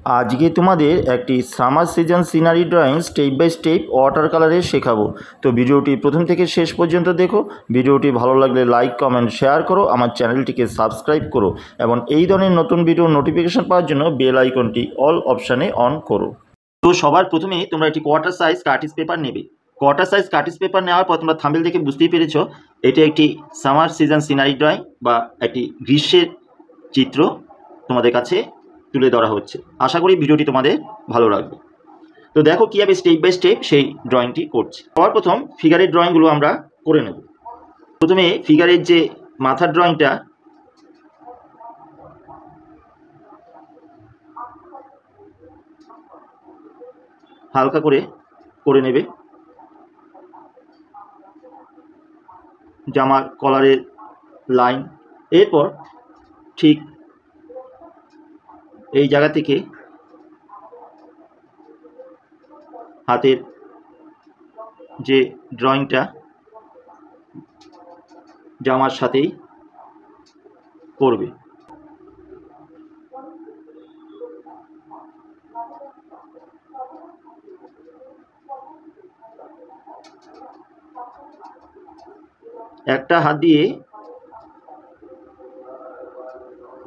আজকে তোমাদের একটি summer season scenery drawing step by step water কালারে শেখাবো। তো ভিডিওটি প্রথম থেকে শেষ পর্যন্ত দেখো। ভিডিওটি ভালো লাগলে লাইক কমেন্ট শেয়ার করো, আমার চ্যানেলটিকে সাবস্ক্রাইব করো এবং এই ধরনের নতুন ভিডিও নোটিফিকেশন পাওয়ার জন্য বেল আইকনটি অল অপশানে অন করো। তো সবার প্রথমে তোমরা একটি কোয়ার্টার সাইজ কার্টিজ পেপার নেবে। কোয়ার্টার সাইজ কার্টিজ পেপার নেওয়ার পর তোমরা থাম্বনেল দেখে বুঝতেই পেরেছো এটি একটি সামার সিজন সিনারি ড্রয়িং বা একটি গ্রীষ্মের চিত্র তোমাদের কাছে তুলে ধরা হচ্ছে। আশা করি ভিডিওটি তোমাদের ভালো লাগবে। তো দেখো কীভাবে স্টেপ বাই স্টেপ সেই ড্রয়িংটি করছে। সবার প্রথম ফিগারের ড্রয়িংগুলো আমরা করে নেব। প্রথমে ফিগারের যে মাথার ড্রয়িংটা হালকা করে নেবে। জামার কলারের লাইন, এরপর ঠিক এই জায়গা থেকে হাতের যে ড্রয়িংটা জামার সাথেই করবে। একটা হাত দিয়ে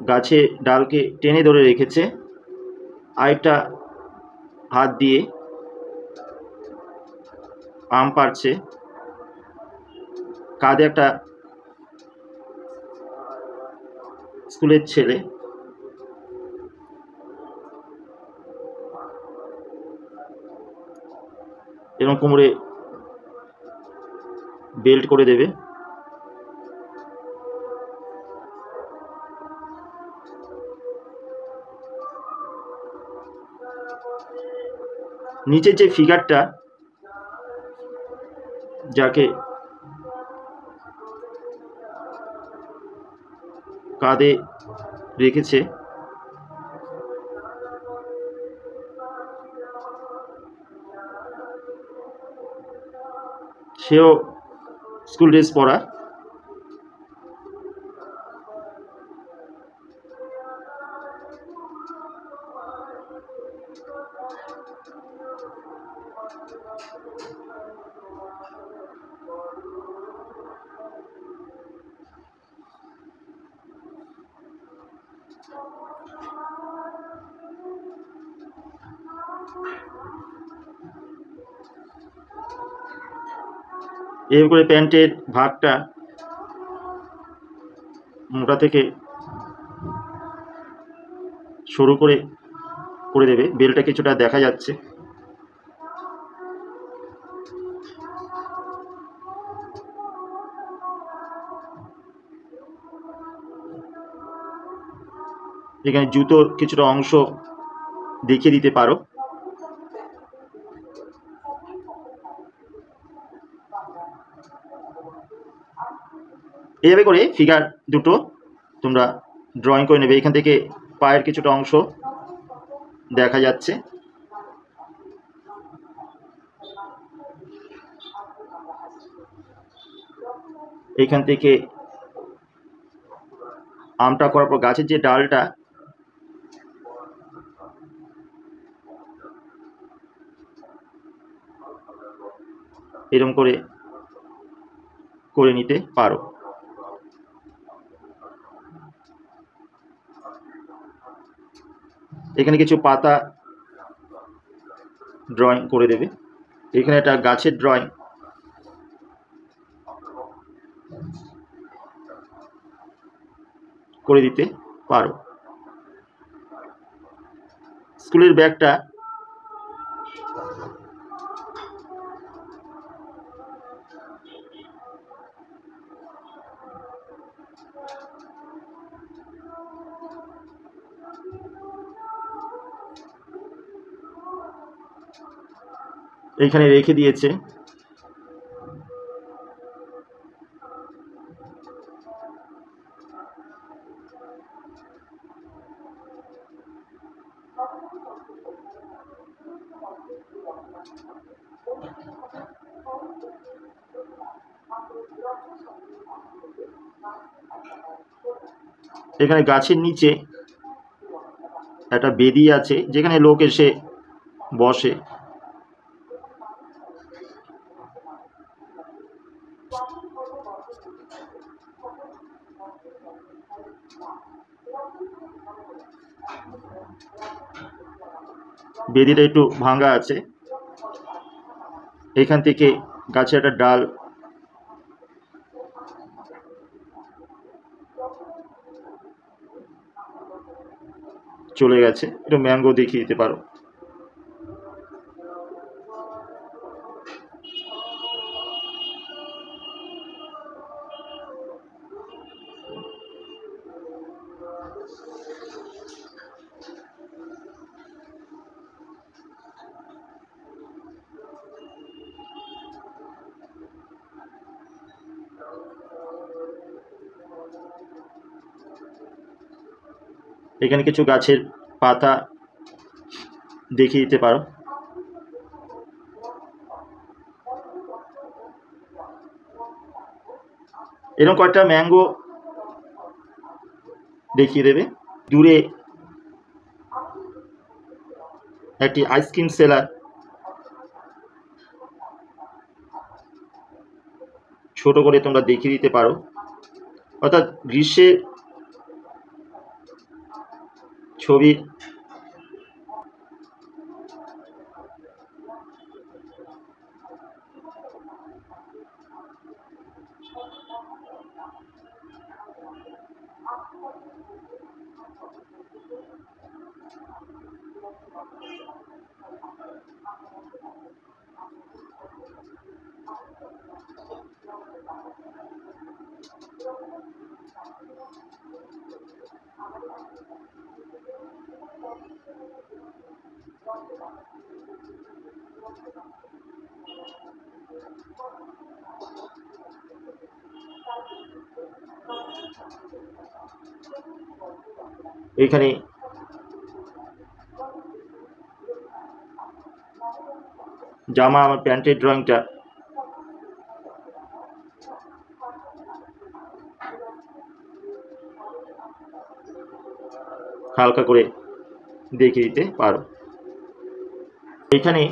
গাছে ডালকে টেনে ধরে রেখেছে, আরেকটা হাত দিয়ে আম পাড়ছে, কাঁধে একটা স্কুলের ছেলে, এবং কোমরে বেল্ট করে দেবে। নিচের যে ফিগারটা যাকে কাঁধে রেখেছে সেও স্কুল ড্রেস পরা। এর করে প্যান্টের ভাগটা মোটা থেকে সরু করে দেবে। বেলটা কিছুটা দেখা যাচ্ছে। এখানে জুতোর কিছুটা অংশ দেখিয়ে দিতে পারো। এইভাবে করে ফিগার দুটো তোমরা ড্রয়িং করে নেবে। এখান থেকে পায়ের কিছুটা অংশ দেখা যাচ্ছে। এইখান থেকে আমটা করার পর গাছের যে ডালটা এরকম করে নিতে পারো। এখানে কিছু পাতা ড্রয়িং করে দেবে। এখানে একটা গাছের ড্রয়িং করে দিতে পারো। স্কুলের ব্যাগটা এইখানে রেখে দিয়েছে। এখানে গাছের নিচে একটা বেদি আছে যেখানে লোক এসে বসে। বেদিটা একটু ভাঙা আছে, এখান থেকে গাছের একটা ডাল চলে গেছে। একটু ম্যাঙ্গো দেখিয়ে দিতে পারো। এখানে কিছু গাছের পাতা দেখিয়ে দিতে পারো। এরকম কয়েকটা ম্যাঙ্গো দেখিয়ে দেবে। দূরে একটি আইসক্রিম সেলার, ছোট করে তোমরা দেখিয়ে দিতে পারো। অর্থাৎ গ্রীষ্মের ছবি। এখানে জামা, আমার প্যান্টের ড্রয়িংটা হালকা করে দেখিয়ে দিতে পারো। এখানে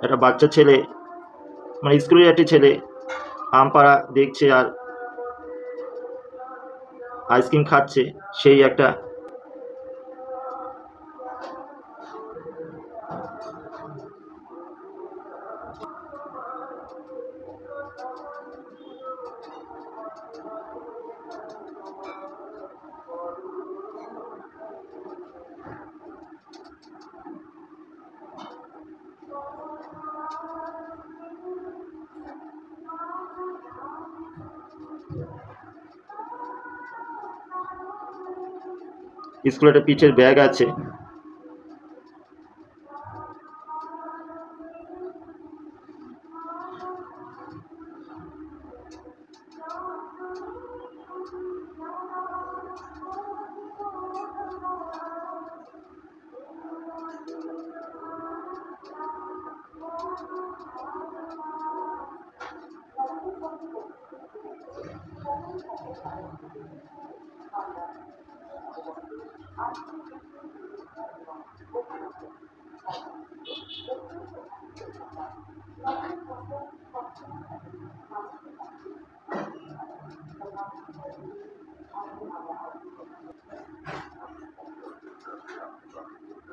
একটা বাচ্চা ছেলে, মানে স্কুলের একটি ছেলে আম পাড়া দেখছে আর আইসক্রিম খাচ্ছে, সেই একটা স্কুলে একটা পিঠের ব্যাগ আছে।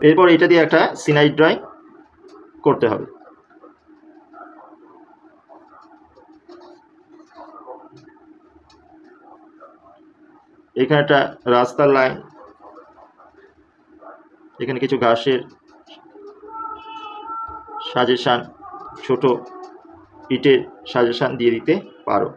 এরপর এটা দিয়ে একটা সিনারি ড্রয়িং করতে হবে। এখানে একটা রাস্তার লাইন, এখানে কিছু ঘাসের সাজেশান, ছোট ইটের সাজেশান দিয়ে দিতে পারো।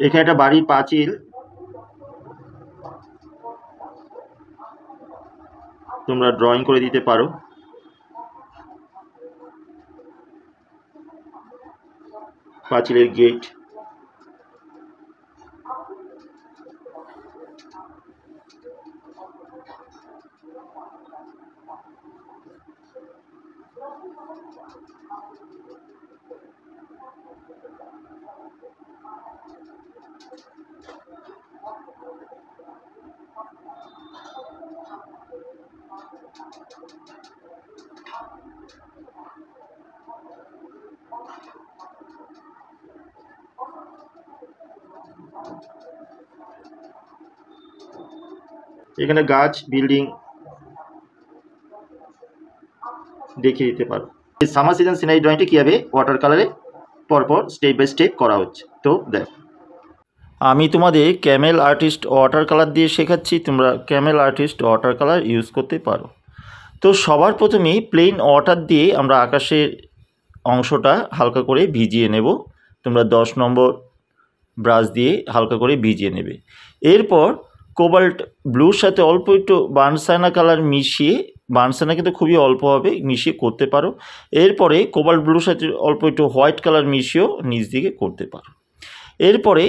এখানে একটা বাড়ির পাঁচিল তোমরা ড্রয়িং করে দিতে পারো। পাঁচিলের গেট, এখানে গাছ বিল্ডিং দেখিয়ে দিতে পারো। এই সামার সিজন সিনারি ড্রয়িংটা কীভাবে ওয়াটার কালারে পরপর স্টেপ বাই স্টেপ করা হচ্ছে। তো দেখো, আমি তোমাদের ক্যামেল আর্টিস্ট ওয়াটার কালার দিয়ে শেখাচ্ছি, তোমরা Camel artist water colour use করতে পারো। তো সবার প্রথমেই প্লেন ওয়াটার দিয়ে আমরা আকাশের অংশটা হালকা করে ভিজিয়ে নেব। তোমরা 10 নম্বর ব্রাশ দিয়ে হালকা করে ভিজিয়ে নেবে। এরপর কোবাল্ট ব্লুর সাথে অল্প একটু বার্নসাইনা কালার মিশিয়ে, বার্নসাইনা কিন্তু খুবই অল্প হবে, মিশিয়ে করতে পারো। এরপরে কোবাল্ট ব্লুর সাথে অল্প একটু হোয়াইট কালার মিশিয়েও নিচ দিকে করতে পারো। এরপরে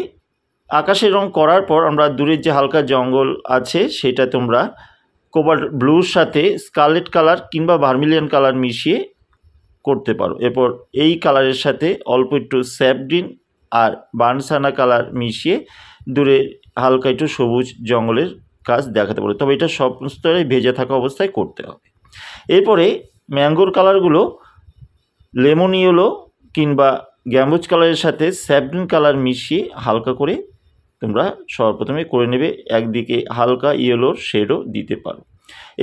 আকাশের রং করার পর আমরা দূরের যে হালকা জঙ্গল আছে সেটা তোমরা কোবাল্ট ব্লুর সাথে স্কারলেট কালার কিংবা ভার্মিলিয়ন কালার মিশিয়ে করতে পারো। এরপর এই কালারের সাথে অল্প একটু স্যাপ গ্রিন আর বার্নসাইনা কালার মিশিয়ে দূরে হালকা একটু সবুজ জঙ্গলের কাজ দেখাতে পারো, তবে এটা সমস্তটাই ভেজে থাকা অবস্থায় করতে হবে। এরপরে ম্যাঙ্গোর কালারগুলো লেমন ইয়েলো কিংবা গ্যাম্বুজ কালারের সাথে স্যাপ গ্রিন কালার মিশিয়ে হালকা করে তোমরা সর্বপ্রথমে করে নেবে। একদিকে হালকা ইয়েলোর শেডও দিতে পারো।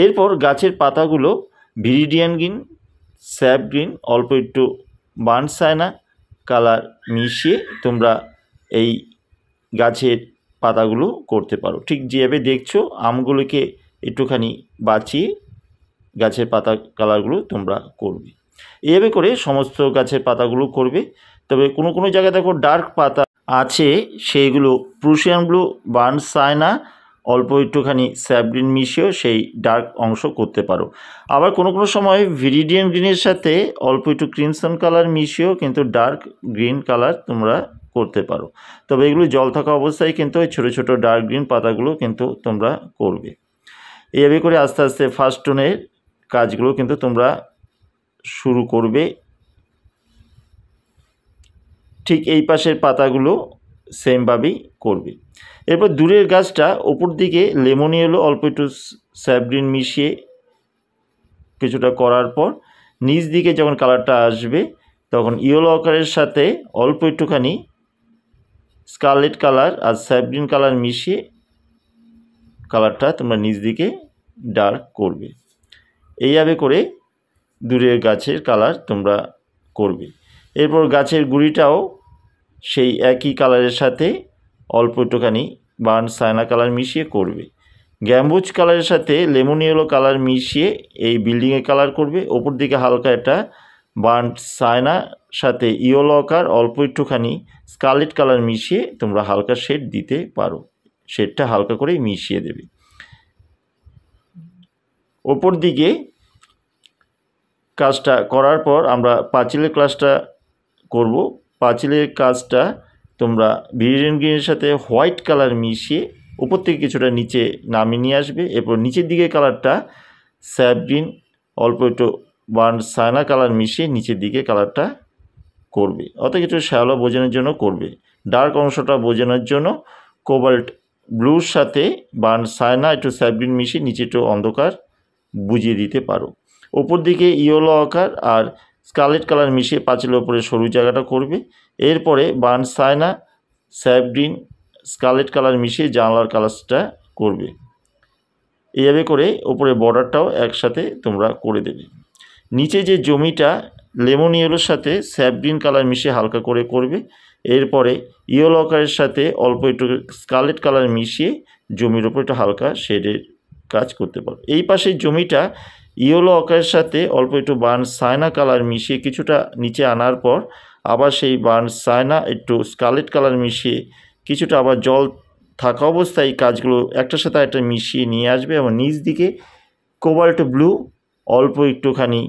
এরপর গাছের পাতাগুলো ভিরিডিয়ান গ্রিন, স্যাপ গ্রিন, অল্প একটু বার্নসাইনা কালার মিশিয়ে তোমরা এই গাছের পাতাগুলো করতে পারো। ঠিক যেভাবে দেখছো আমগুলোকে একটুখানি বাঁচিয়ে গাছের পাতা কালারগুলো তোমরা করবে। এইভাবে করে সমস্ত গাছের পাতাগুলো করবে। তবে কোনো কোনো জায়গায় দেখো ডার্ক পাতা আছে, সেইগুলো প্রুশিয়ান ব্লু, বার্নসাইনা, অল্প একটুখানি স্যাপ গ্রিন মিশিয়েও সেই ডার্ক অংশ করতে পারো। আবার কোনো কোনো সময় ভিরিডিয়ান গ্রিনের সাথে অল্প একটু ক্রিমসন কালার মিশিয়েও কিন্তু ডার্ক গ্রিন কালার তোমরা করতে পারো। তবে এগুলো জল থাকা অবস্থায় কিন্তু ওই ছোটো ছোটো ডার্ক গ্রিন পাতাগুলো কিন্তু তোমরা করবে। এইভাবে করে আস্তে আস্তে ফার্স্ট টোনের কাজগুলো কিন্তু তোমরা শুরু করবে। ঠিক এই পাশের পাতাগুলো সেমভাবেই করবে। এরপর দূরের গাছটা ওপর দিকে লেমন ইয়েলো অল্প একটু স্যাপ গ্রিন মিশিয়ে কিছুটা করার পর নিচ দিকে যখন কালারটা আসবে তখন ইয়েলো আকারের সাথে অল্প একটুখানি স্কারলেট কালার আর স্যাপ গ্রিন কালার মিশিয়ে কালারটা তোমরা নিচ দিকে ডার্ক করবে। এইভাবে করে দূরের গাছের কালার তোমরা করবে। এরপর গাছের গুঁড়িটাও সেই একই কালারের সাথে অল্প একটুখানি বার্নসাইনা কালার মিশিয়ে করবে। গ্যাম্বুজ কালারের সাথে লেমন ইয়েলো কালার মিশিয়ে এই বিল্ডিংয়ে কালার করবে। ওপর দিকে হালকা একটা বার্নসাইনা সাথে ইয়েলো আকার অল্প একটুখানি স্কারলেট কালার মিশিয়ে তোমরা হালকা শেড দিতে পারো। শেডটা হালকা করে মিশিয়ে দেবে। ওপর দিকে কাজটা করার পর আমরা পাঁচিলের কাজটা করব। পাঁচিলের কাজটা তোমরা ভিরিডিয়ান গ্রিনের সাথে হোয়াইট কালার মিশিয়ে উপর থেকে কিছুটা নিচে নামিয়ে নিয়ে আসবে। এরপর নিচের দিকে কালারটা স্যাপ গ্রিন অল্প একটু বার্নসাইনা কালার মিশিয়ে নিচের দিকে কালারটা করবে, অত কিছু শ্যালো বোঝানোর জন্য করবে। ডার্ক অংশটা বোঝানোর জন্য কোবাল্ট ব্লুর সাথে বার্নসাইনা একটু স্যাপ গ্রিন মিশিয়ে নিচে একটু অন্ধকার বুঝিয়ে দিতে পারো। ওপর দিকে ইয়েলো আকার আর স্কারলেট কালার মিশিয়ে পাঁচিলের ওপরে সরু জায়গাটা করবে। এরপরে বার্নসাইনা, স্যাপ গ্রিন, স্কারলেট কালার মিশিয়ে জানলার কালারটা করবে। এইভাবে করে ওপরে বর্ডারটাও একসাথে তোমরা করে দেবে। নিচে যে জমিটা লেমন ইয়েলোর সাথে স্যাপ গ্রিন কালার মিশিয়ে হালকা করে করবে। এরপরে ইয়েলো আকারের সাথে অল্প একটু স্কারলেট কালার মিশিয়ে জমির ওপর একটু হালকা শেডের কাজ করতে পারো। এই পাশে জমিটা ইয়েলো আকারের সাথে অল্প একটু বার্নসাইনা কালার মিশিয়ে কিছুটা নিচে আনার পর আবার সেই বার্নসাইনা একটু স্কারলেট কালার মিশিয়ে কিছুটা আবার জল থাকা অবস্থায় কাজগুলো একটার সাথে একটা মিশিয়ে নিয়ে আসবে এবং নিচ দিকে কোবাল্ট ব্লু অল্প একটুখানি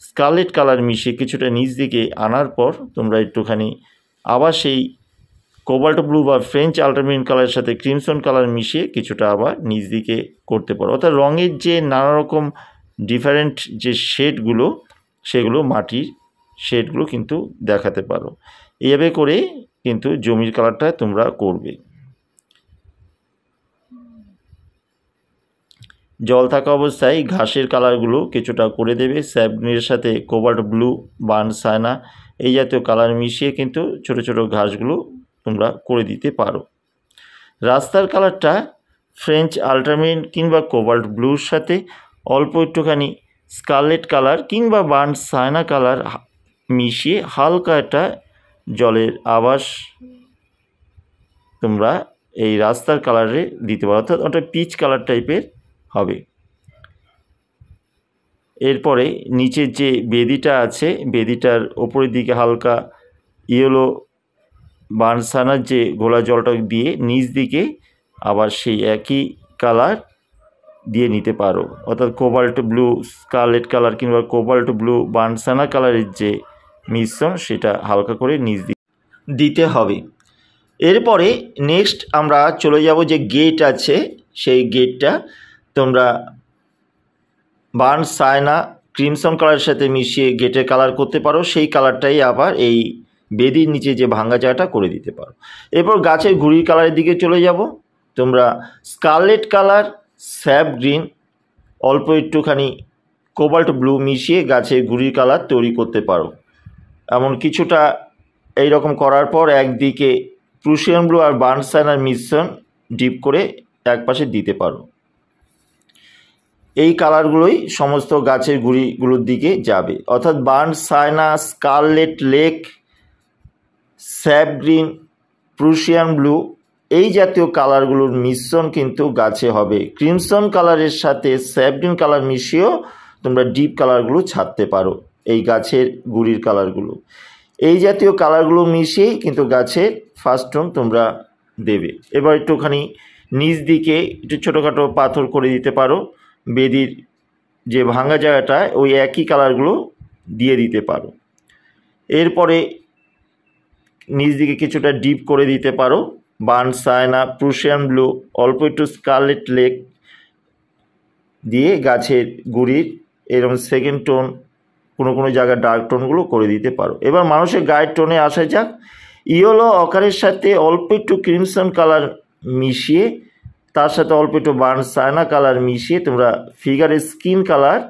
স্কারলেট কালার মিশিয়ে কিছুটা নিচ দিকে আনার পর তোমরা একটুখানি আবার সেই কোবাল্ট ব্লু বা ফ্রেঞ্চ আল্ট্রামেরিন কালারের সাথে ক্রিমসন কালার মিশিয়ে কিছুটা আবার নিচ দিকে করতে পারো। অর্থাৎ রঙের যে নানা রকম ডিফারেন্ট যে শেডগুলো সেগুলো মাটির শেডগুলো কিন্তু দেখাতে পারো। এইভাবে করে কিন্তু জমির কালারটা তোমরা করবে। জল থাকা অবস্থায় ঘাসের কালারগুলো কিছুটা করে দেবে। স্যাপ গ্রিনের সাথে কোবাল্ট ব্লু, বার্ন সায়না এই জাতীয় কালার মিশিয়ে কিন্তু ছোট ছোট ঘাসগুলো তোমরা করে দিতে পারো। রাস্তার কালারটা ফ্রেঞ্চ আল্ট্রামেরিন কিংবা কোবাল্ট ব্লুর সাথে অল্প একটুখানি স্কারলেট কালার কিংবা বার্ন সায়না কালার মিশিয়ে হালকা একটা জলের আভাস তোমরা এই রাস্তার কালারে দিতে পারো, অর্থাৎ ওটা পিচ কালার টাইপের হবে। এরপরে নিচের যে বেদিটা আছে বেদিটার ওপরের দিকে হালকা ইয়েলো বার্ন সায়নার যে গোলা জলটা দিয়ে নিচ দিকে আবার সেই একই কালার দিয়ে নিতে পারো, অর্থাৎ কোবাল্ট ব্লু স্কারলেট কালার কিংবা কোবাল্ট ব্লু বার্ন সায়না কালারের যে মিশ্রণ সেটা হালকা করে নিচ দিতে হবে। এরপরে নেক্সট আমরা চলে যাব যে গেট আছে সেই গেটটা তোমরা বার্ন সায়না ক্রিমসন কালারের সাথে মিশিয়ে গেটের কালার করতে পারো। সেই কালারটাই আবার এই বেদির নিচে যে ভাঙা জায়গাটা করে দিতে পারো। এরপর গাছের গুঁড়ির কালারের দিকে চলে যাব। তোমরা স্কারলেট কালার, স্যাপ গ্রিন, অল্প একটুখানি কোবাল্ট ব্লু মিশিয়ে গাছের গুঁড়ির কালার তৈরি করতে পারো। এমন কিছুটা এই রকম করার পর একদিকে প্রুশিয়ান ব্লু আর বার্ন সায়নার মিশ্রণ ডিপ করে একপাশে দিতে পারো। এই কালারগুলোই সমস্ত গাছের গুঁড়িগুলোর দিকে যাবে, অর্থাৎ burnt sienna, scarlet lake, sap green, Prussian blue এই জাতীয় কালারগুলোর মিশ্রণ কিন্তু গাছে হবে। ক্রিমসন কালারের সাথে স্যাপ গ্রিন কালার মিশিয়েও তোমরা ডিপ কালারগুলো ছাড়তে পারো এই গাছের গুঁড়ির কালারগুলো। এই জাতীয় কালারগুলো মিশিয়েই কিন্তু গাছের ফার্স্ট টোন তোমরা দেবে। এবার একটুখানি নিচ দিকে একটু ছোটোখাটো পাথর করে দিতে পারো। বেদির যে ভাঙা জায়গাটায় ওই একই কালারগুলো দিয়ে দিতে পারো। এরপরে নিচ দিকে কিছুটা ডিপ করে দিতে পারো বার্ন সায়না, প্রুশিয়ান ব্লু, অল্প একটু স্কারলেট লেক দিয়ে গাছের গুঁড়ির এরকম সেকেন্ড টোন কোনো জায়গায় ডার্ক টোনগুলো করে দিতে পারো। এবার মানুষের গায়ের টোনে আসা যাক। ইয়েলো অকারের সাথে অল্প একটু ক্রিমসন কালার মিশিয়ে তার সাথে অল্প একটু বার্ন সায়না কালার মিশিয়ে তোমরা ফিগারের স্কিন কালার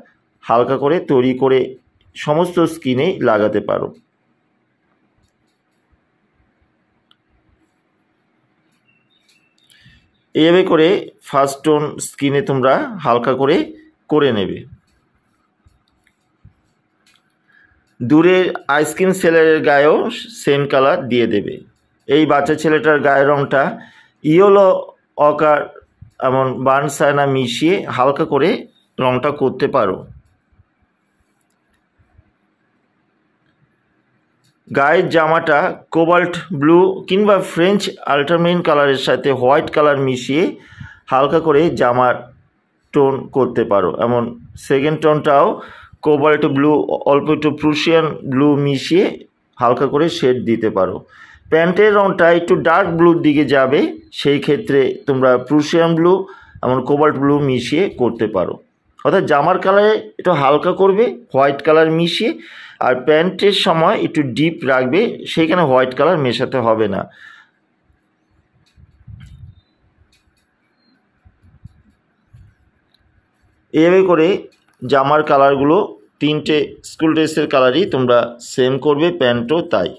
হালকা করে তৈরি করে সমস্ত স্কিনেই লাগাতে পারো। এইভাবে করে ফার্স্ট টোন স্কিনে তোমরা হালকা করে নেবে। দূরের আইসক্রিম সেলারের গায়েও সেম কালার দিয়ে দেবে। এই বাচ্চা ছেলেটার গায়ের রঙটা ইয়েলো অকার এমন বার্ন সায়না মিশিয়ে হালকা করে রঙটা করতে পারো। গায়ের জামাটা কোবাল্ট ব্লু কিংবা ফ্রেঞ্চ আল্ট্রামেরিন কালারের সাথে হোয়াইট কালার মিশিয়ে হালকা করে জামার টোন করতে পারো। এমন সেকেন্ড টোনটাও কোবাল্ট ব্লু, অল্প একটু প্রুশিয়ান ব্লু মিশিয়ে হালকা করে শেড দিতে পারো। প্যান্টের রঙটা একটু ডার্ক ব্লুর দিকে যাবে, সেই ক্ষেত্রে তোমরা প্রুশিয়ান ব্লু এমন কোবাল্ট ব্লু মিশিয়ে করতে পারো। অর্থাৎ জামার কালারে একটু হালকা করবে হোয়াইট কালার মিশিয়ে, আর প্যান্টের সময় একটু ডিপ রাখবে, সেইখানে হোয়াইট কালার মেশাতে হবে না। এভাবে করে জামার কালারগুলো তিনটে স্কুল ড্রেসের কালারই তোমরা সেম করবে, প্যান্টও তাই।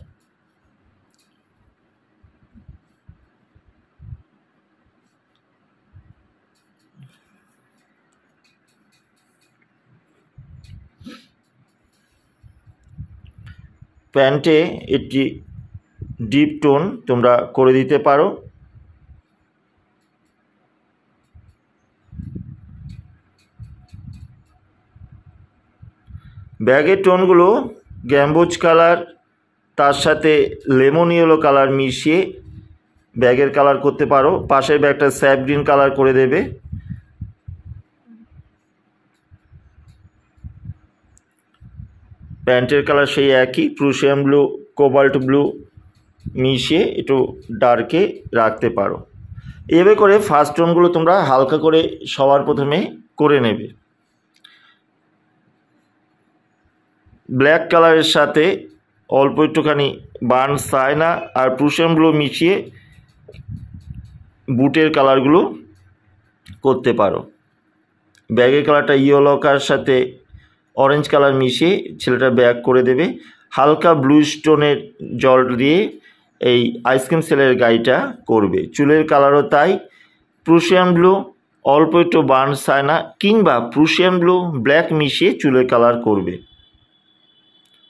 প্যান্টে একটি ডিপ টোন তোমরা করে দিতে পারো। ব্যাগের টোনগুলো গ্যাম্বুজ কালার তার সাথে লেমন ইয়েলো কালার মিশিয়ে ব্যাগের কালার করতে পারো। পাশের ব্যাগটা স্যাপ গ্রিন কালার করে দেবে। প্যান্টের কালার সেই একই, প্রুশিয়ান ব্লু, কোবাল্ট ব্লু, মিশিয়ে একটু ডার্কে রাখতে পারো। এভাবে করে ফার্স্ট টোনগুলো তোমরা হালকা করে সবার প্রথমে করে নেবে। ব্ল্যাক কালারের সাথে অল্প একটুখানি বার্ন সাইনা আর প্রুশিয়ান ব্লু মিশিয়ে বুটের কালারগুলো করতে পারো। ব্যাগের কালারটা ইয়েলো কালার সাথে অরেঞ্জ কালার মিশিয়ে ছেলেটা ব্যাগ করে দেবে। হালকা ব্লু স্টোনের জল দিয়ে এই আইসক্রিম সেলের গাড়িটা করবে। চুলের কালারও তাই, প্রুশিয়ান ব্লু অল্প একটু বার্ন সাইনা কিংবা প্রুশিয়ান ব্লু ব্ল্যাক মিশিয়ে চুলের কালার করবে।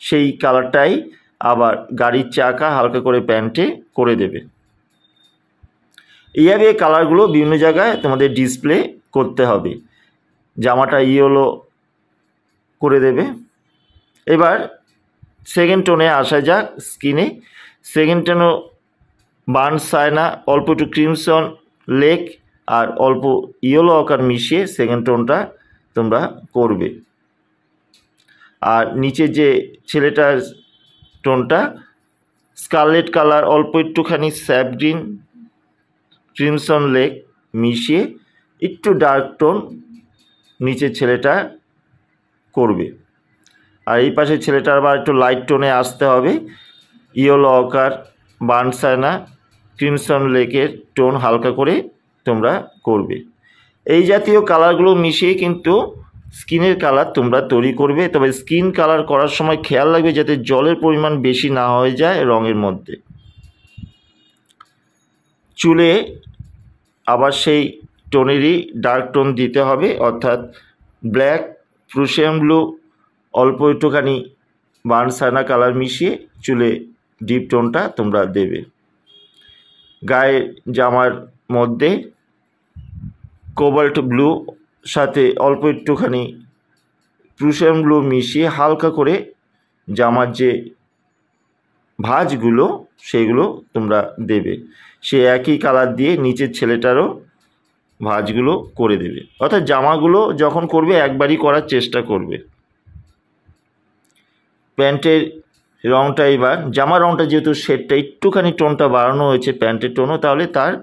সেই কালারটাই আবার গাড়ির চাকা হালকা করে প্যান্টে করে দেবে। এইভাবে কালারগুলো বিভিন্ন জায়গায় তোমাদের ডিসপ্লে করতে হবে। জামাটা ইয়েলো করে দেবে। এবার সেকেন্ড টোনে আসা যাক স্কিনে। সেকেন্ড টোনও বার্ন সাইনা অল্প একটু ক্রিমসন লেক আর অল্প ইয়েলো আকার মিশিয়ে সেকেন্ড টোনটা তোমরা করবে। আর নিচে যে ছেলেটার টোনটা স্কারলেট কালার অল্প একটুখানি স্যাপ গ্রিন ক্রিমসন লেক মিশিয়ে একটু ডার্ক টোন নিচের ছেলেটা করবে। আর এই পাশে ছেলেটার আবার একটু লাইট টোনে আসতে হবে। ইয়েলো আকার বার্ন সাইনা ক্রিমসন লেকের টোন হালকা করে তোমরা করবে। এই জাতীয় কালারগুলো মিশিয়ে কিন্তু স্কিনের কালার তোমরা তৈরি করবে। তবে স্কিন কালার করার সময় খেয়াল রাখবে যাতে জলের পরিমাণ বেশি না হয়ে যায় রঙের মধ্যে। চুলে আবার সেই টোনেরই ডার্ক টোন দিতে হবে, অর্থাৎ ব্ল্যাক প্রুশিয়ান ব্লু অল্প একটুখানি বার্ন সাইনা কালার মিশিয়ে চুলে ডিপ টোনটা তোমরা দেবে। গায়ের জামার মধ্যে কোবাল্ট ব্লু সাথে অল্প একটুখানি প্রুশিয়ান ব্লু মিশিয়ে হালকা করে জামার যে ভাঁজগুলো সেগুলো তোমরা দেবে। সে একই কালার দিয়ে নিচের ছেলেটারও ভাঁজগুলো করে দেবে। অর্থাৎ জামাগুলো যখন করবে একবারই করার চেষ্টা করবে। প্যান্টের রঙটা এবার জামার রঙটা যেহেতু শেডটা একটুখানি টোনটা বাড়ানো হয়েছে প্যান্টের টোনও, তাহলে তার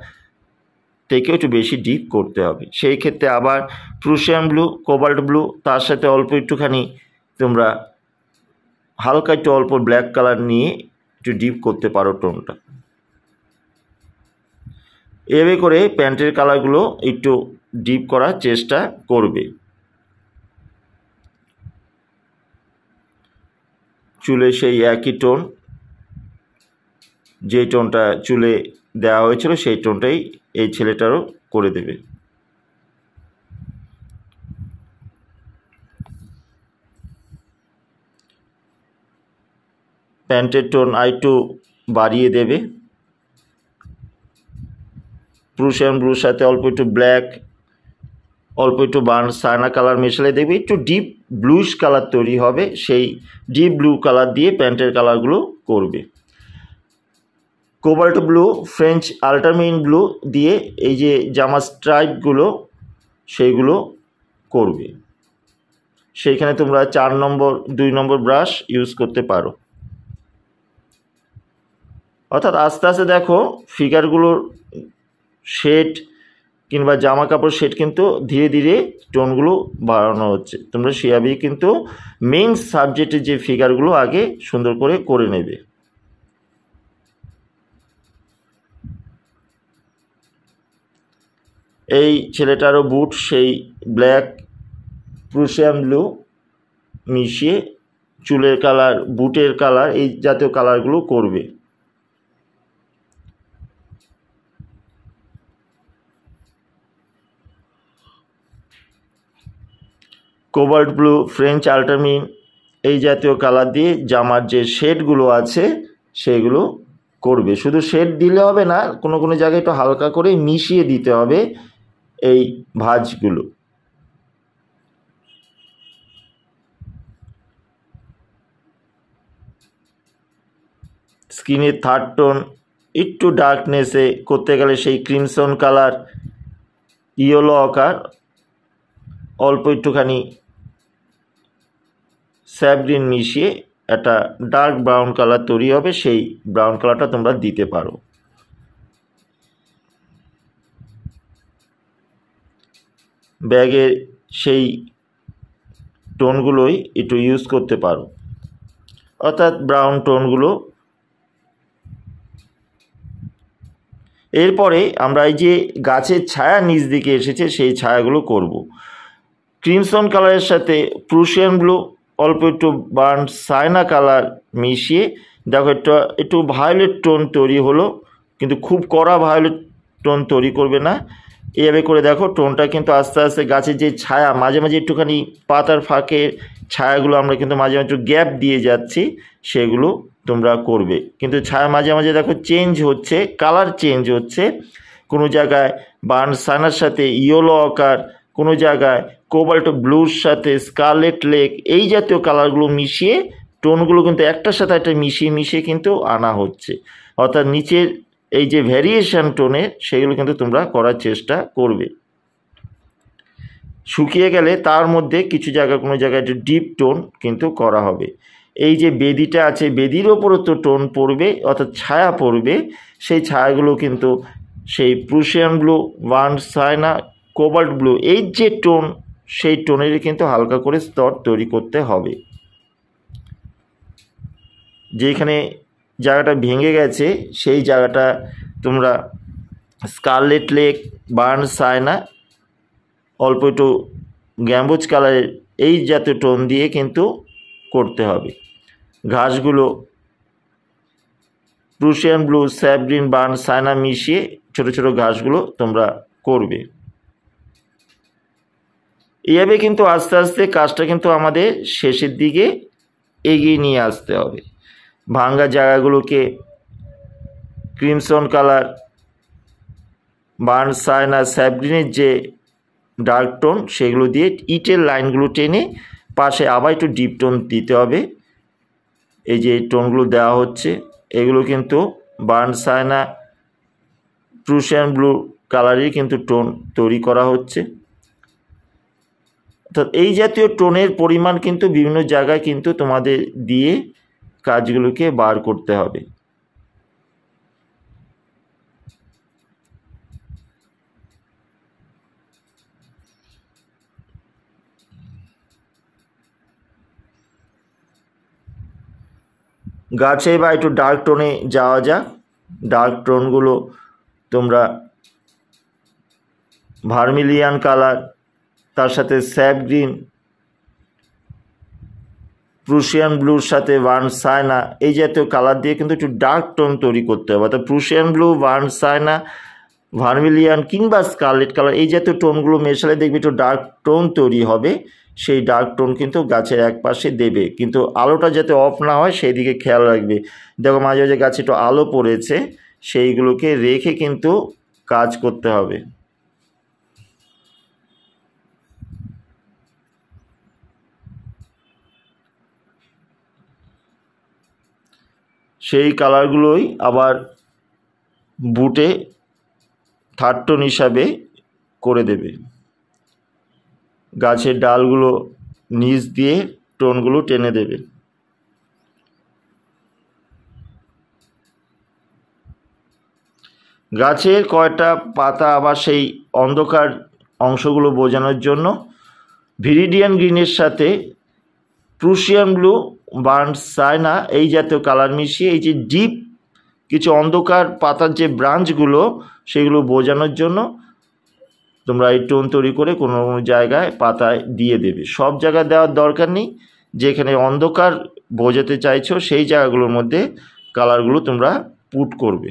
থেকেও একটু বেশি ডিপ করতে হবে। সেই ক্ষেত্রে আবার প্রুশিয়ান ব্লু কোবাল্ট ব্লু তার সাথে অল্প একটুখানি তোমরা হালকা একটু অল্প ব্ল্যাক কালার নিয়ে একটু ডিপ করতে পারো টোনটা। এভাবে করে প্যান্টের কালারগুলো একটু ডিপ করার চেষ্টা করবে। চুলে সেই একই টোন, যে টোনটা চুলে দেওয়া হয়েছিল সেই টোনটাই এই ছেলেটারও করে দেবে। প্যান্টের টোন আরেকটু বাড়িয়ে দেবে। প্রুশিয়ান ব্লুর সাথে অল্প একটু ব্ল্যাক অল্প একটু বার্ন সাইনা কালার মেশালে দেখবে একটু ডিপ ব্লুইশ কালার তৈরি হবে। সেই ডিপ ব্লু কালার দিয়ে প্যান্টের কালারগুলো করবে। কোবাল্ট ব্লু ফ্রেঞ্চ আল্ট্রামেরিন ব্লু দিয়ে এই যে জামা স্ট্রাইপগুলো সেইগুলো করবে। সেইখানে তোমরা 4 নম্বর 2 নম্বর ব্রাশ ইউজ করতে পারো। অর্থাৎ আস্তে আস্তে দেখো ফিগারগুলোর শেড কিংবা জামা কাপড় শেড কিন্তু ধীরে ধীরে টোনগুলো বাড়ানো হচ্ছে। তোমরা সেভাবেই কিন্তু মেইন সাবজেক্টের যে ফিগারগুলো আগে সুন্দর করে নেবে। এই ছেলেটারও বুট সেই ব্ল্যাক প্রুশিয়ান ব্লু মিশিয়ে চুলের কালার বুটের কালার এই জাতীয় কালারগুলো করবে। কোবাল্ট ব্লু ফ্রেঞ্চ আল্ট্রামেরিন এই জাতীয় কালার দিয়ে জামার যে শেডগুলো আছে সেগুলো করবে। শুধু শেড দিলে হবে না, কোনো কোনো জায়গায় একটু হালকা করে মিশিয়ে দিতে হবে এই ভাঁজগুলো। স্কিনের থার্ড টোন একটু ডার্কনেসে করতে গেলে সেই ক্রিমসন কালার ইয়েলো আকার অল্প একটুখানি স্যাপ গ্রিন মিশিয়ে একটা ডার্ক ব্রাউন কালার তৈরি হবে, সেই ব্রাউন কালারটা তোমরা দিতে পারো। ব্যাগের সেই টোনগুলোই একটু ইউজ করতে পারো, অর্থাৎ ব্রাউন টোনগুলো। এরপরে আমরা এই যে গাছের ছায়া নিচ দিকে এসেছে সেই ছায়াগুলো করব। ক্রিমসন কালারের সাথে প্রুশিয়ান ব্লু, অল্প একটু বার্ন সাইনা কালার মিশিয়ে দেখো একটু ভায়োলেট টোন তৈরি হলো, কিন্তু খুব কড়া ভায়োলেট টোন তৈরি করবে না। এইভাবে করে দেখো টোনটা কিন্তু আস্তে আস্তে গাছের যে ছায়া, মাঝে মাঝে একটুখানি পাতার ফাঁকে ছায়াগুলো আমরা কিন্তু মাঝে মাঝে একটু গ্যাপ দিয়ে যাচ্ছি, সেগুলো তোমরা করবে। কিন্তু ছায়া মাঝে মাঝে দেখো চেঞ্জ হচ্ছে, কালার চেঞ্জ হচ্ছে। কোনো জায়গায় বার্ন সাইনার সাথে ইয়েলো অকার, কোনো জায়গায় কোবাল্ট ব্লুর সাথে স্কারলেট লেক, এই জাতীয় কালারগুলো মিশিয়ে টোনগুলো কিন্তু একটার সাথে একটা মিশিয়ে কিন্তু আনা হচ্ছে। অর্থাৎ নিচের এই যে ভ্যারিয়েশন টোনে সেগুলো কিন্তু তোমরা করার চেষ্টা করবে। শুকিয়ে গেলে তার মধ্যে কিছু জায়গা, কোনো জায়গায় একটু ডিপ টোন কিন্তু করা হবে। এই যে বেদিটা আছে, বেদির ওপরও তো টোন পড়বে, অর্থাৎ ছায়া পড়বে। সেই ছায়াগুলো কিন্তু সেই Prussian blue, burn Saina, cobalt blue, এই যে টোন, সেই টোনেরই কিন্তু হালকা করে স্তর তৈরি করতে হবে। যেখানে জায়গাটা ভেঙে গেছে সেই জায়গাটা তোমরা স্কারলেট লেক, বার্ন সাইনা, অল্প একটু গ্যাম্বোজ কালারের এই জাতীয় টোন দিয়ে কিন্তু করতে হবে। ঘাসগুলো Prussian blue, sap green, burn Saina মিশিয়ে ছোট ছোট ঘাসগুলো তোমরা করবে। এইভাবে কিন্তু আস্তে আস্তে কাজটা কিন্তু আমাদের শেষের দিকে এগিয়ে নিয়ে আসতে হবে। ভাঙ্গা জায়গাগুলোকে crimson colour, burn Saina, sap গ্রিনের যে ডার্ক টোন, সেগুলো দিয়ে ইটের লাইনগুলো টেনে পাশে আবার একটু ডিপ টোন দিতে হবে। এই যে টোনগুলো দেওয়া হচ্ছে, এগুলো কিন্তু বার্ন সাইনা, প্রুশিয়ান ব্লু কালারের কিন্তু টোন তৈরি করা হচ্ছে। অর্থাৎ এই জাতীয় টোনের পরিমাণ কিন্তু বিভিন্ন জায়গায় কিন্তু তোমাদের দিয়ে কাজগুলোকে বার করতে হবে। গাছে বা একটু ডার্ক টোনে যাওয়া যাক। ডার্ক টোনগুলো তোমরা ভার্মিলিয়ান কালার, তার সাথে স্যাপ গ্রিন, প্রুশিয়ান ব্লুর সাথে বার্ন সাইনা, এই জাতীয় কালার দিয়ে কিন্তু একটু ডার্ক টোন তৈরি করতে হবে। অর্থাৎ Prussian blue, burn Saina, vermilion কিংবা স্কারলেট কালার, এই জাতীয় টোনগুলো মেশালে দেখবে একটু ডার্ক টোন তৈরি হবে। সেই ডার্ক টোন কিন্তু গাছের এক পাশে দেবে, কিন্তু আলোটা যাতে অফ না হয় সেই দিকে খেয়াল রাখবে। দেখো মাঝে মাঝে গাছে একটু আলো পড়েছে, সেইগুলোকে রেখে কিন্তু কাজ করতে হবে। সেই কালারগুলোই আবার বুটে থার্ড টোন হিসাবে করে দেবে। গাছের ডালগুলো নিচ দিয়ে টোনগুলো টেনে দেবে। গাছের কয়টা পাতা আবার সেই অন্ধকার অংশগুলো বোঝানোর জন্য ভিরিডিয়ান গ্রিনের সাথে প্রুশিয়ান ব্লু, বার্ন সাইনা, এই জাতীয় কালার মিশিয়ে এই যে ডিপ কিছু অন্ধকার পাতার যে ব্রাঞ্চগুলো, সেগুলো বোঝানোর জন্য তোমরা এই টোন তৈরি করে কোনো কোনো জায়গায় পাতায় দিয়ে দেবে। সব জায়গায় দেওয়ার দরকার নেই, যেখানে অন্ধকার বোঝাতে চাইছো সেই জায়গাগুলোর মধ্যে কালারগুলো তোমরা পুট করবে।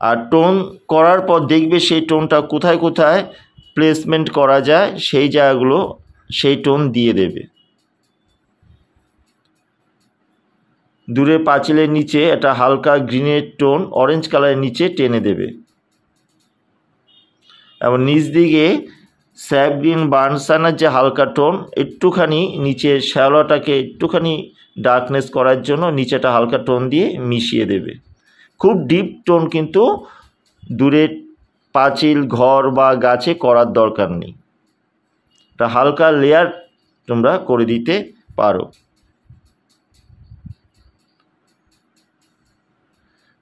আর টোন করার পর দেখবে সেই টোনটা কোথায় কোথায় প্লেসমেন্ট করা যায়, সেই জায়গাগুলো সেই টোন দিয়ে দেবে। দূরে পাঁচিলের নিচে একটা হালকা গ্রিনের টোন অরেঞ্জ কালারের নিচে টেনে দেবে, এবং নিচ দিকে স্যাপ গ্রিন, বার্ন সাইনার যে হালকা টোন, একটুখানি নিচে শ্যাওলাটাকে একটুখানি ডার্কনেস করার জন্য নিচেটা হালকা টোন দিয়ে মিশিয়ে দেবে। খুব ডিপ টোন কিন্তু দূরে পাঁচিল, ঘর বা গাছে করার দরকার নেই। একটা হালকা লেয়ার তোমরা করে দিতে পারো।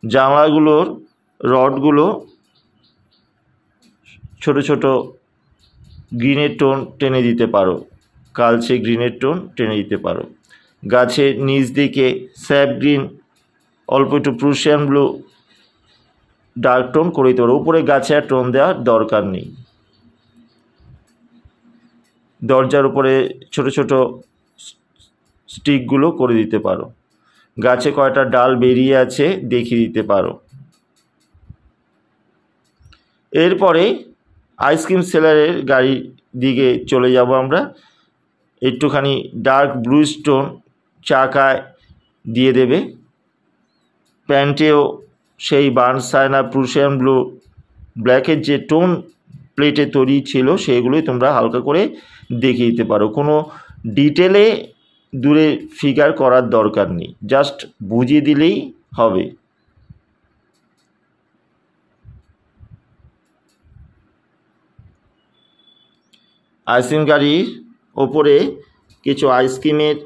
জানলাগুলোর রডগুলো ছোট ছোট গ্রিনের টোন টেনে দিতে পারো, কালচে গ্রিনের টোন টেনে দিতে পারো। গাছের নিচ দিকে স্যাপ গ্রিন, অল্প একটু প্রুশিয়ান ব্লু ডার্ক টোন করে দিতে পারো। উপরে গাছে আর টোন দেওয়ার দরকার নেই। দরজার উপরে ছোট ছোট স্টিকগুলো করে দিতে পারো। গাছে কয়টা ডাল বেরিয়ে আছে দেখিয়ে দিতে পারো। এরপরে আইসক্রিম সেলারের গাড়ির দিকে চলে যাব আমরা। একটুখানি ডার্ক ব্লু স্টোন চাকায় দিয়ে দেবে। প্যান্টেও সেই বার্নসাইনা প্রুশিয়ান ব্লু ব্ল্যাকের যে টোন প্লেটে তৈরি ছিল সেগুলোই তোমরা হালকা করে দেখিয়ে দিতে পারো। কোনো ডিটেলে দূরে ফিগার করার দরকার নেই, জাস্ট বুঝিয়ে দিলেই হবে। আইসক্রিম গাড়ির ওপরে কিছু আইসক্রিমের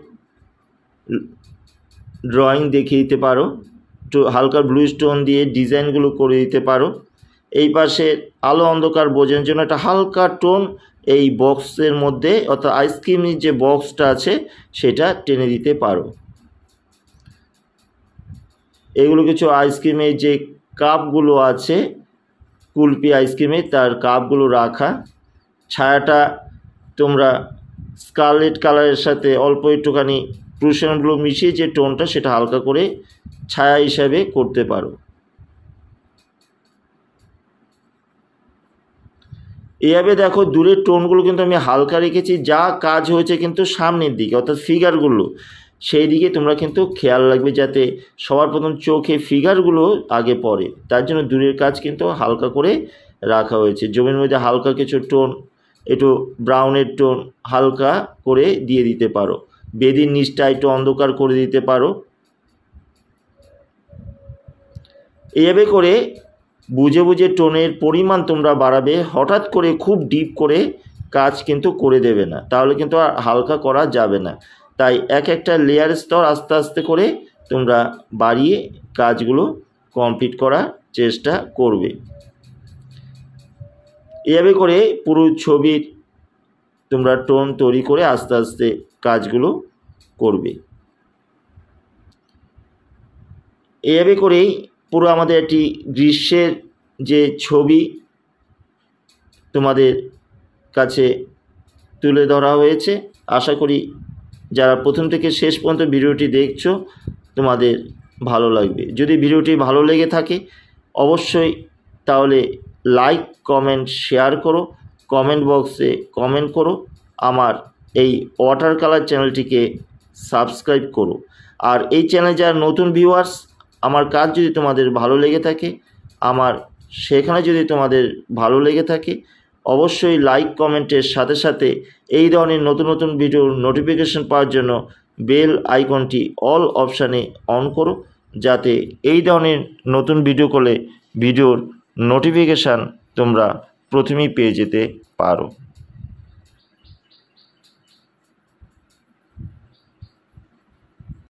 ড্রয়িং দেখিয়ে দিতে পারো, একটু হালকা ব্লু স্টোন দিয়ে ডিজাইনগুলো করে দিতে পারো। এই পাশে আলো অন্ধকার বোঝানোর জন্য একটা হালকা টোন এই বক্সের মধ্যে, অর্থাৎ আইসক্রিমের যে বক্সটা আছে সেটা টেনে দিতে পারো। এগুলো কিছু আইসক্রিমের যে কাপগুলো আছে, কুলপি আইসক্রিমের, তার কাপগুলো রাখা। ছায়াটা তোমরা স্কারলেট কালারের সাথে অল্প একটুখানি প্রুশিয়ান ব্লু মিশিয়ে যে টোনটা সেটা হালকা করে ছায়া হিসাবে করতে পারো। এইভাবে দেখো দূরের টোনগুলো কিন্তু আমি হালকা রেখেছি, যা কাজ হয়েছে কিন্তু সামনের দিকে, অর্থাৎ ফিগারগুলো সেই দিকে তোমরা কিন্তু খেয়াল রাখবে যাতে সবার প্রথম চোখে ফিগারগুলো আগে পড়ে। তার জন্য দূরের কাজ কিন্তু হালকা করে রাখা হয়েছে। জমির মধ্যে হালকা কিছু টোন, একটু ব্রাউনের টোন হালকা করে দিয়ে দিতে পারো। বেদির নিচটা একটু অন্ধকার করে দিতে পারো। এইভাবে করে বুঝে বুঝে টোনের পরিমাণ তোমরা বাড়াবে। হঠাৎ করে খুব ডিপ করে কাজ কিন্তু করে দেবে না, তাহলে কিন্তু আর হালকা করা যাবে না। তাই এক একটা লেয়ার স্তর আস্তে আস্তে করে তোমরা বাড়িয়ে কাজগুলো কমপ্লিট করার চেষ্টা করবে। এভাবে করে পুরো ছবির তোমরা টোন তৈরি করে আস্তে আস্তে কাজগুলো করবে। এভাবে করেই পুরো আমাদের একটি গ্রীষ্মের যে ছবি তোমাদের কাছে তুলে ধরা হয়েছে। আশা করি যারা প্রথম থেকে শেষ পর্যন্ত ভিডিওটি দেখছো তোমাদের ভালো লাগবে। যদি ভিডিওটি ভালো লেগে থাকে অবশ্যই তাহলে লাইক কমেন্ট শেয়ার করো, কমেন্ট বক্সে কমেন্ট করো, আমার এই ওয়াটার কালার চ্যানেলটিকে সাবস্ক্রাইব করো। আর এই চ্যানেলে যারা নতুন ভিউয়ার্স, আমার কাজ যদি তোমাদের ভালো লেগে থাকে, আমার সেখানে যদি তোমাদের ভালো লেগে থাকে অবশ্যই লাইক কমেন্টের সাথে সাথে এই ধরনের নতুন নতুন ভিডিওর নোটিফিকেশন পাওয়ার জন্য বেল আইকনটি অল অপশানে অন করো, যাতে এই ধরনের নতুন ভিডিও করলে ভিডিওর নোটিফিকেশান তোমরা প্রথমেই পেয়ে যেতে পারো।